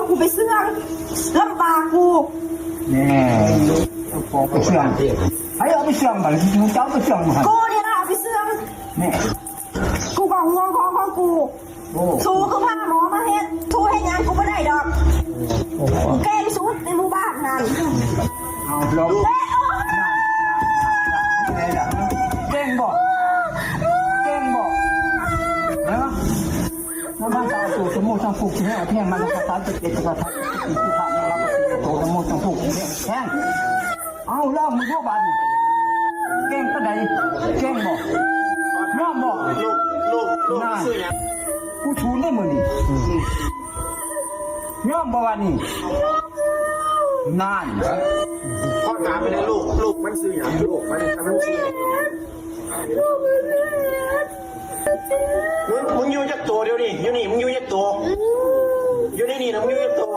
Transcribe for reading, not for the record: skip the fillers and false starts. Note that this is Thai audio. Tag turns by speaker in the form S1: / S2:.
S1: กูไปเสื่องลำบากกู
S2: นี่ไปเสื่องให้เอาไปเสื่องก่อนมึงเจ้าไปเสื่องมา
S1: กูเนี่ยนะเอาไปเสื่อง
S2: นี่
S1: กูก็ห่วงของกูทูคือพาหมอมาเฮ็ดทูให้งานกูไม่ได้ดอกแกงสุดในหมู่บ้านนั่น
S2: เอาลงเก่งบอกเก่งบอกนะน้ำมันตาสูสมุทรสังฟุกที่ให้เอาแท่งมันกระตันเจ็ดกระตันที่ผ่านมาเราโตสมุทรสังฟุกแท่งเอาเล่ามึงพวกบ้านเก่งก็ได้เก่งบอกย่อมบอกลูกซื้อยังกูชูนได้มือนี่ย่อมบอกว่านี่นาน
S3: พ่อถามไปเลยลูกมันซื้ออย่างลูกมันซื้อมึงอยู่จักตัวเดียวนี่อยู่นี่มึงอยู่จักตัวอยู่นี่นะมึงอยู่จักตัว